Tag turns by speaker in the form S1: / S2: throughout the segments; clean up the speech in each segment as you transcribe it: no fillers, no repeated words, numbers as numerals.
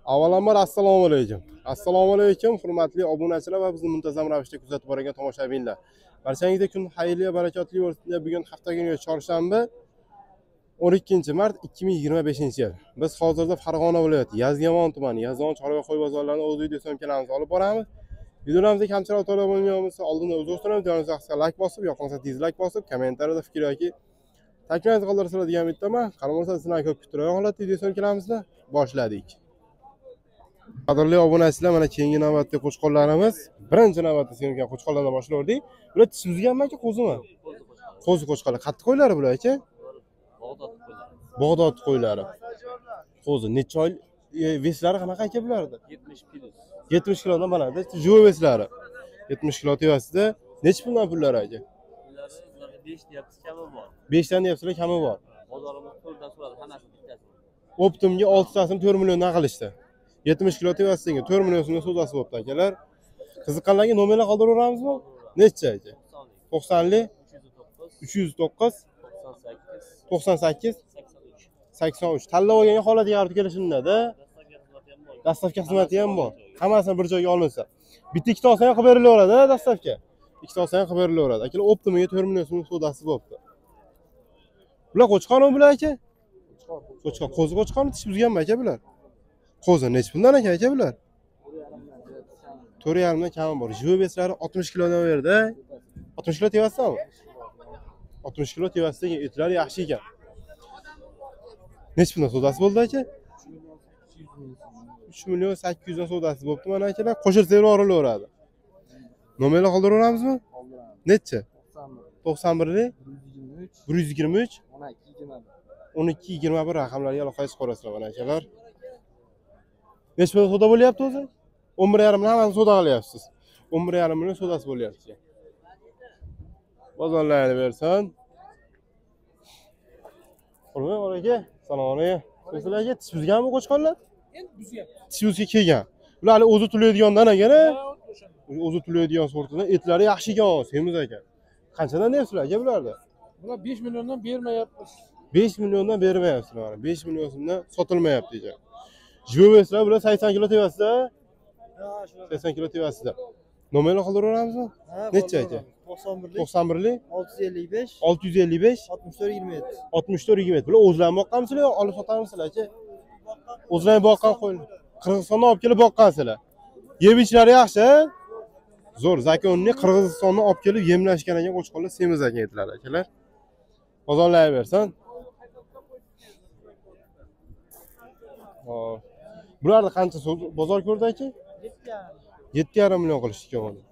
S1: Avvalambor assalomu alaykum. Assalomu alaykum, hurmatli obunachilar va bizni muntazam ravishda kuzatib borgan tomoshabinlar. Barchangizga kun xayrli va barakotli bo'lsin. Bugun hafta kuni chorshanba 12-mart 2025-yil. Biz hozirda Farg'ona viloyati Yazyamon tumani Yazyamon chorva qo'y bozorlarining o'z videosini kelamiz olib boramiz. Videolarimizni kamchilik to'la bo'lgan bo'lsa, oldindan o'z do'stlarim videolarimizni like bosib, yoqmasa dislike bosib, kommentariyada fikr yoki takliflaringizni qoldirsangiz degan umiddaman. Qaramoqsa sizlarni ko'p kuttirgan holatda videosini kelamizda boshladik. Qadrli obunachilar, mana keyingi navbatda qo'chqonlarimiz, birinchi navbatda sevgan qo'chqonlardan boshladik. Bular tish buzganmi-ki, qo'zimi? Qo'zi qo'chqonlar. Qattiq qo'ylari bular aka? Bog'dod qo'ylari. Qo'zi necha oy veslari qanaqa aka bularda?
S2: 70 kilo.
S1: 70 kilodan baland, jo'y veslari. 70 kilo tevasida necha puldan pullari aka?
S2: Ularga 5 deyapsiz, kami bor.
S1: 5 dan deyapsizlar, kami bor.
S2: Bozorimiz 4 dan so'radi, hammasi bittasi.
S1: Optimga 6 tasini 4 milliondan qilishdi. 70 kilo tevasiga 4 million so'mdan savdosi bo'pti akalar. Qiziqqanlarga nomerlar qoldiravramizmi? Necha aka? 90lik 309 98 83. Tanlab olganga holat yarib kelishimda-da. Dastavka xizmati ham bor. Hammasini bir joyga olinsa. Bitta ikkita olsa ham qilib berilaveradi, dastavka. Ikkita olsa ham qilib berilaveradi. Akalar optimiga 4 million so'm savdosi bo'pti. Bular qo'chqonmi bular aka? Qo'chqon. Qo'zi qo'chqonmi, tish buzganmi aka bular? Qo'zi necha puldan aka bular? 4,5 dan kami bor. Jo'beslari 60 kilodan berdi. 60 kilo tevasidami? 60 kilo tevasidagi etlar yaxshi ekan. Necha puldan savdosi bo'ldi aka? 3 million 800 dan savdosi bo'pti mana akalar. Qo'shilsa yuborilaveradi. Nomerlar qoldiravramizmi? Necha? 91lik 123 1221 raqamlarga aloqa chiqarasizlar mana akalar. Necha puldan savdo bo'lyapti o'zi? 11,5 million hammani savdo qilyapsiz. 11,5 million savdosi bo'lyapti. Bozorlarni bersin. Hurmat aka, salom alaykum. Sizlarga tish buzganmi qo'chqonlar?
S3: Endi buzyapti.
S1: Tish buzga kelgan. Ular o'zi tulaydigandan ekan-a? O'zi tulaydigan sortidan etlari yaxshi ekan, semiz ekan. Qanchadan deyapsizlar aka bularda?
S3: Bular 5 milliondan bermayapmiz.
S1: 5 milliondan bermayapsizlar. 5 million so'mdan sotilmayapti ekan. Juveslar bular 80 kilo tevasida. 80 kilo tevasida. Nomerlar qoldiravramizmi? Necha aka? 91lik
S4: 655
S1: 655
S4: 6427.
S1: 6427. Bular o'zlarini boqqansizlar yo olib sotamsizlar aka? O'zlarini boqqan qo'ylar. Qirg'izistondan olib kelib boqqansizlar. Yeb ichlari yaxshi. Zo'r, zakonni Qirg'izistondan olib kelib yemlashgan ekan qo'chqonlar, semiz ekan etlar akalar. Bozorlarga bersin. Hop. Bularni qancha bozor ko'rdi aka? 7,5 million qilishdi ekan buni.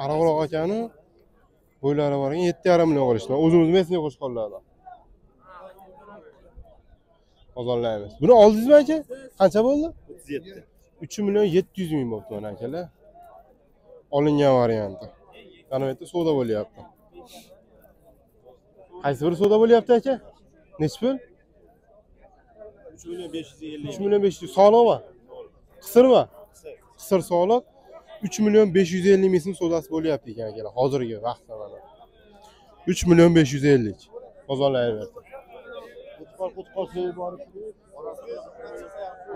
S1: Araqroq ekani bo'ylari bor ekan 7,5 million qilishdi. O'zimiz mesni qo'shqonlardan. Bozorlaymiz. Buni oldingizmi aka? Qancha bo'ldi?
S2: 37.
S1: 3 million 700 ming bo'ldi mana akalar. Olingan varianti. Mana bu yerda savdo bo'lyapti. Qaysi biri savdo bo'lyapti aka? Necha pul?
S2: 3 million 550.
S1: 3 million 500. Sog'liqmi? Qisirmi? Qisir sog'liq. 3 million 550 ming so'm savdosi bo'lyapti ekan akalar. Hozirgi vaqtda mana. 3 million 550. Bozorlayverdi.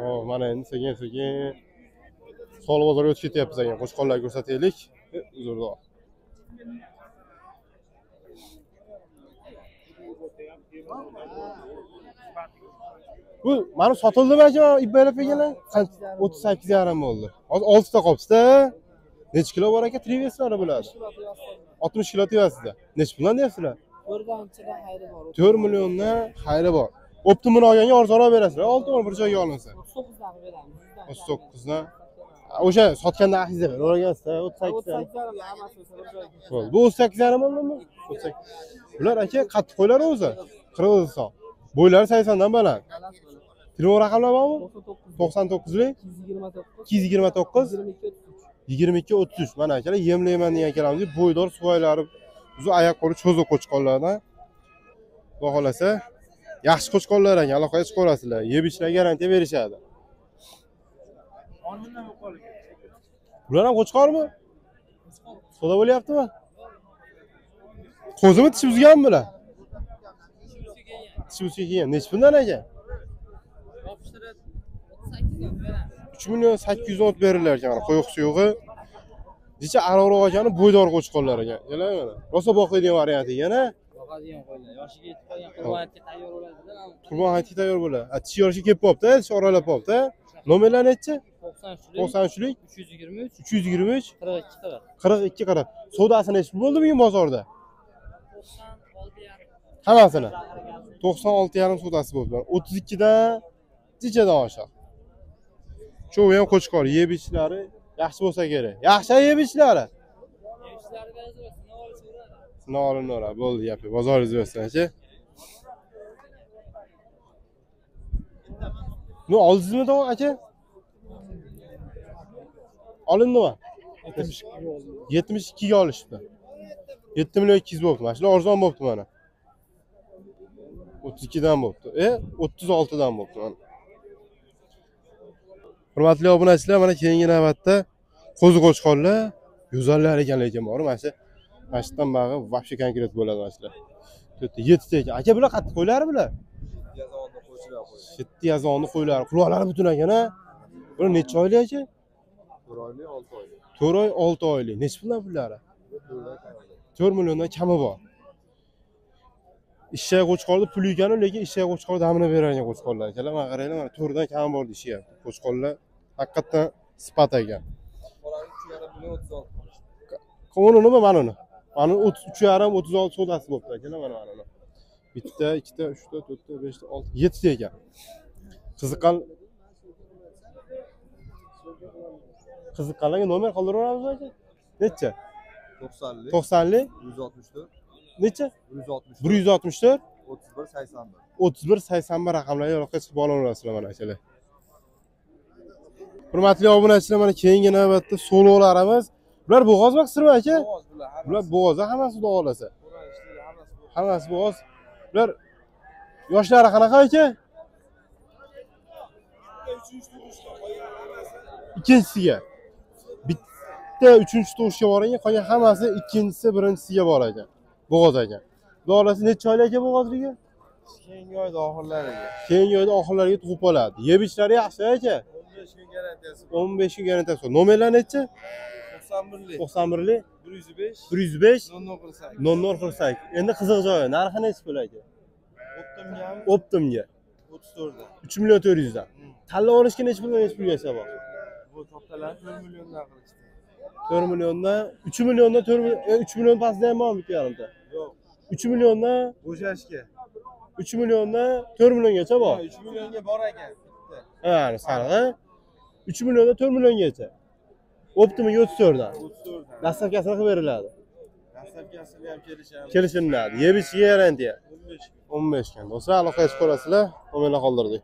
S1: Oh, mana endi sekin-sekin soliq bozoriga o'tib ketyapmiz ekan. Qo'chqonlarga ko'rsataylik. Uzrda. Bu mana sotildimi aka? Ibaylab kelganlar 38,5 bo'ldi. Hozir 6 ta qolibdi-da. Necha kilo bor aka? Triveslari bo'ladi. 60 kilo tevasida. Necha puldan deyapsizlar?
S4: 4'dan xayri bor.
S1: 4 milliondan xayri bor. Optimini olganga arzonroq berasizlar. 6 million bir joyga olinsa.
S4: 39 dan beramiz.
S1: 39 dan. O'sha sotganda axizda ber. O'ragansizlar 38 dan.
S4: 38 hammasi bir joyga.
S1: Bo'ldi. Bu 38,5 bo'ldimi? 38. Bular aka qattiq qo'ylar o'zi. Qirg'iziston. Bo'ylari 80 dan baland. Telefon raqamlar bormi? 99lik 229 22 33. Mana akalar yemlayman degan akalarimiz bo'ydor suvaylari, o'zi oyoq qo'li cho'ziq qo'chqonlardan. Xudo xolasa yaxshi qo'chqonlar ekan, aloqaga chiqarasizlar. Yeb ichlar garantiya berishadi. Bular ham qo'chqormi? Savdo bo'lyaptimi? Qo'zimi tish buzganmi bular? Tish buzgan. Necha puldan aka?
S4: 38 dan beramiz.
S1: 3.810 berillar ekan mana qo'yiq suyug'i. Necha aroq ekani bo'ydor qo'chqonlar ekan. Kelar mana. Rosa boqadigan varianti yana.
S4: Boqadigan qo'ylar. Yoshiga yetib qolgan qurboniyatga tayyor bo'ladilar.
S1: Qurbon hayitga tayyor bo'ladi. Tish yoshi kelib qopti, tish oralab qopti. Nomerlar necha?
S4: 93lik,
S1: 93lik,
S4: 323,
S1: 323,
S4: 42 40.
S1: 42 40. Savdosi necha bo'ldi bugun bozorda?
S4: 96,5.
S1: Hammasini 96,5 savdosi bo'ldi. 32 dan nechadan oshiq. Shu ham qo'chqor, yeb ichlari yaxshi bo'lsa kerak. Yaxshi yeb ichlari. Norinora bo'ldi gapi. Bozoringiz bo'lsin-chi. Bu oldingizmi to'g'ri aka? Olindimi? 72 ga olishdi. 7 million 200 bo'pti. Mana shular arzon bo'pti mana. 32 dan bo'pti. 36 dan bo'pti mana. Hurmatli obunachilar, mana keyingi navbatda qo'zi qo'chqonlar go'zallar ekan lekin bor. Mana shu mashqdan bag'i вообще konkret bo'ladi mana shular. 7 ta ekan. Aka bular qattiq qo'ylari bular.
S5: Yazonni qo'ychilar qo'ydi.
S1: 7 yazonni qo'ylari. Quloqlari butun ekan-a. Bular necha oylik aka?
S5: 4 oylik, 6 oylik.
S1: 4 oy, 6 oylik. Necha puldan pullari? 4 milliondan kami bor. Ishga qo'chqorni puli ekan, lekin ishga qo'chqor damini beradigan qo'chqorlar ekanlar. Mana qaranglar, mana 4 dan kam bor deyishyapti. Qo'chqorlar haqiqatan sifat ekan.
S5: Bolangiz 3,5 million 36 qilishdi.
S1: Qo'nini mana uni. Mana 3,5 36 savdosi bo'pti akalar mana uni. Bitta, ikkita, uchta, to'rtta, beshta, olti, yettita ekan. Qiziqqanlarga nomer qoldiramiz aka? Necha?
S5: 90lik,
S1: 90lik,
S5: 164,
S1: necha?
S5: 164,
S1: 164,
S5: 31, 81.
S1: 31 81 raqamlarga aloqa chiqib olaverasizlar mana akalar. Hurmatli obunachilar, mana keyingi navbatda sololarimiz. Bular bo'g'ozmi qisirmi aka? Bular bo'g'ozda hammasi xudo xolasa. Hammasi bo'g'oz. Bular yoshlari qanaqa aka? Ikkinchisiga. Bitta 3-tug'ishga bor ekan, qolgan hammasi ikkinchisi birinchisiga bor ekan. Bo'g'oz ekan. Xudo xolasa necha oylik aka bo'g'ozligi?
S5: Keyingi oyda oxirlariga.
S1: Keyingi oyda oxirlariga tug'ib oladi. Yeb ichlari yaxshi aka?
S5: 15 kun garantiyasi.
S1: 15 kun garantiyasi. Nomerlar necha?
S5: 91lik,
S1: 91lik,
S5: 105,
S1: 105,
S5: 0048.
S1: 0048. Endi qiziq joyi. Narxi necha pul aka?
S5: Optimga
S1: Optimga
S5: 34 dan.
S1: 3 million 400 dan. Tanlab olishga necha puldan necha pulgacha bor?
S5: Bu to'xtalar 4 milliondan qilishdi.
S1: 4 milliondan, 3 milliondan 4 million, 3 million pastda ham bormi bitta yarimta?
S5: Yo'q,
S1: 3 milliondan,
S5: bo'shashga.
S1: 3 milliondan 4 milliongacha bor.
S5: 3 millionga bor ekan. Bitta.
S1: Ha, sariq. 3 milliondan 4 milliongacha. Optimiga 34 dan.
S5: 34 dan.
S1: Dastavkasini qilib beriladi.
S5: Dastavkasini ham kelishamiz.
S1: Kelishiladi. Yeb ichiga garantiya.
S5: 15 kun.
S1: 15 kun. Do'stlar, aloqa qilib ko'rasizlar. Nomerlar qoldirdik.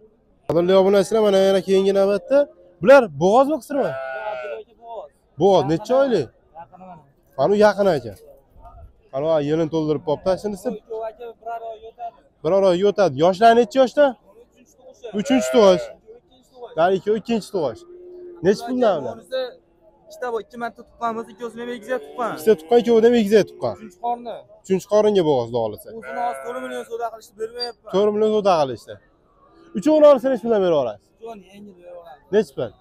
S1: Qadrli obunachilar, mana yana keyingi navbatda bular bo'g'ozmi qisirmi? Bo'g'oz necha oylik?
S4: Yaqini mana.
S1: Mana yaqin ekan. Mana yilini to'ldirib qopti. Shunisi bir oy o'tadi. Yoshlar necha yoshda? 3-tug'ish. Dar ikkinchi tug'ish. Necha puldan ular?
S5: Ikkita bu 2 marta tuqqanmiz, ikkosini ham egizak tuqqan.
S1: Ikkita tuqqan, ikkovi ham egizak tuqqan.
S5: 3 qorni.
S1: 3-qoringa bo'g'oz xudo xolasa.
S5: O'zini hozir 4 million savdo qilishni bermayapman.
S1: 4 million savdo qilishdi. Uchovini olsa necha puldan bera olasiz?
S5: Jon yangi beraveramiz.
S1: Necha pul?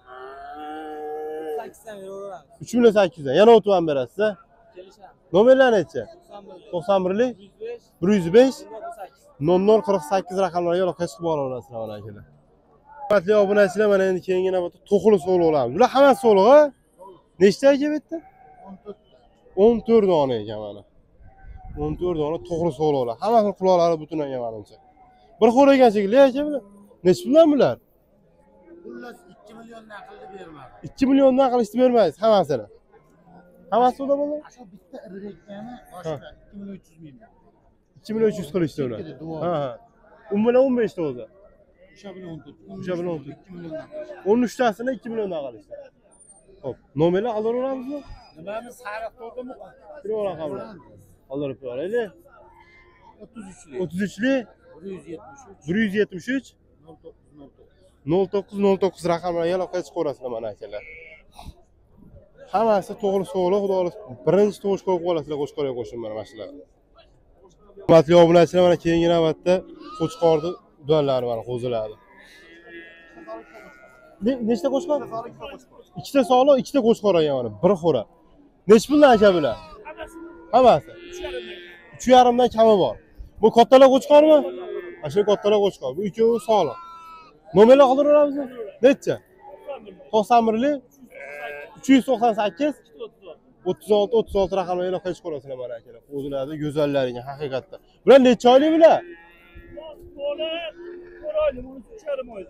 S5: 8 dan beraveramiz.
S1: 3 million 800 dan. Yana o'tib ham berasiz.
S5: Kelishamiz.
S1: Nomerlar necha? 91lik, 105,
S5: 108.
S1: 0048 raqamlarga aloqa chiqib olaverasizlar mana akalar. Hurmatli obunachilar, mana endi keyingi navbatda to'qli so'liqlarimiz. Bular hammasi so'liq-a? Nechta aka bu yerda? 14 dona ekan mana. 14 dona to'g'ri so'liqlar. Hammasining quloqlari butun ekan menimcha. Bir xo'r ekan shekilli aka bular. Necha puldan bular?
S3: Xullas 2 milliondan qilib bermadi.
S1: 2 milliondan qilishni bermaysiz hammasini. Hammasi suvda bo'ldi?
S3: Shu bitta irgakani boshqa 2 million 300 ming.
S1: 2 million 300 qilishdi ular. Ha, ha. Un bilan 15 ta o'zi.
S3: O'sha bilan 14.
S1: O'sha bilan 14.
S3: 2 milliondan.
S1: 13 tasini 2 milliondan qilishdi. Xo'p, nomerlar qoldiravamizmi?
S3: Nimamiz sariq to'ldimi?
S1: Bir raqamlar. Qoldirib qo'yaylik.
S3: 33lik.
S1: 33lik
S3: 173
S1: 173 0909 raqamlarga aloqa chiqib ko'rasizlar mana akalar. Hammasi to'g'ri so'g'liq, xudo xolasa birinchi to'g'ish qo'yib qo'yasizlar qo'chqorga qo'shib mana shular. Hurmatli obunachilar, mana keyingi navbatda qo'chqorni udonlari mana qo'ziladi. Nechta qo'chqor? Ikkita sog'liq, ikkita qo'chqor ekan mana. Biri xo'ra. Nech puldan aka bular? Hammasi. 3,5 dan kami bor. Bu kattalar qo'chqormi? Mana shu kattalar qo'chqor. Bu ikkovi sog'liq. Nomerlar qoldiramiz? Necha? 91lik 398 36 raqamlarga iloqa qilib qo'yasizlar mana akalar. O'zlari go'zallar ekan haqiqatda. Bular necha oylik bular?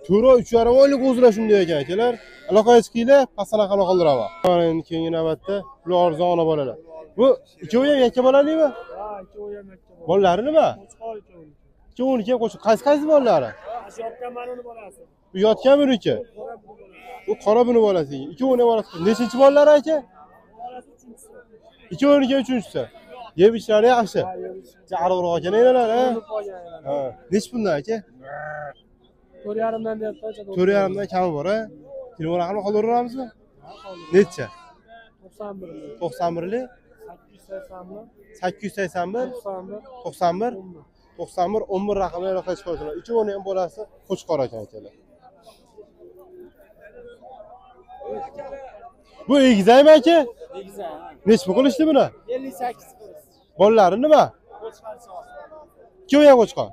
S1: 3,5 oylik o'zlar shunday ekan akalar. Aloqa chiqinglar, pastanaqa qoldiraman. Mana endi keyingi navbatda bular arzon bolalar. Bu ikkovi ham yakka bolalikmi?
S6: Ha, ikkovi ham yakka bola.
S1: Bolalari nima?
S6: Qo'chqor ikkovi.
S1: Ikkovniki ham qo'shib. Qaysi bolalari?
S6: Shu yotgan manoni bolasi.
S1: Bu yotgan buniki. Bu qora buni bolasi. Ikkovini ham bolasi. Nechinchi bolalari aka?
S6: Bolasi 3-chi.
S1: Ikkovniki ham 3-chisi. Yeb ishlari yaxshi. Jariqroq ekan enalar, ha? Ha. Nech bundan aka?
S6: 4,5 dan deyapti.
S1: 4,5 dan kami bor, ha? Telefon raqamini qoldiramizmi? Necha?
S6: 91.
S1: 91lik
S6: 881
S1: 881 91 11 raqamga aloqa qilib qo'ydilar. Ikkovini ham bolasi qo'chqor ekan akalar. Bu egizakmi aka?
S6: Egizak.
S1: Nech pul qilishdi buni?
S6: 58 qiz.
S1: Bolalari nima?
S6: Qo'chqor sog'.
S1: Ikkovi ham qo'chqor.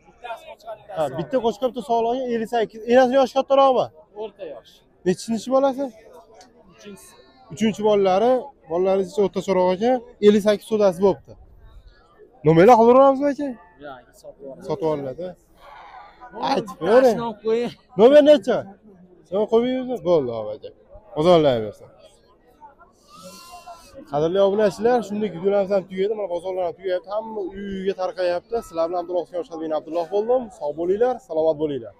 S6: Bittasi qo'chqor,
S1: Ha,
S6: bittasi.
S1: bitta qo'chqor, bitta sog'lig'i 58. Enasi yoshi kattaroqmi?
S6: O'rta yosh.
S1: Nechinchi bolasi?
S6: 3-chi.
S1: 3-chi bolalari ichida o'rtacharoq ekan, 58 sodasi bo'pti. Nomerlar qoldiramizmi aka?
S4: Yo'q, sotib yuboramiz.
S1: Sotib olinadi. Aytib bering.
S4: Tashlab qo'ying.
S1: Nomer necha? Sen qo'ymaymiz? Bo'ldi, aka. Bozorlayversin. Qadrli obunachilar, shunday videolarimiz ham tugadi. Mana bozorlar ham tugayapti. Hamma uyiga tarqayapti. Sizlar bilan Abdulloh Yoshxalbin Abdulloh bo'ldim. Sog' bo'linglar, salomat bo'linglar.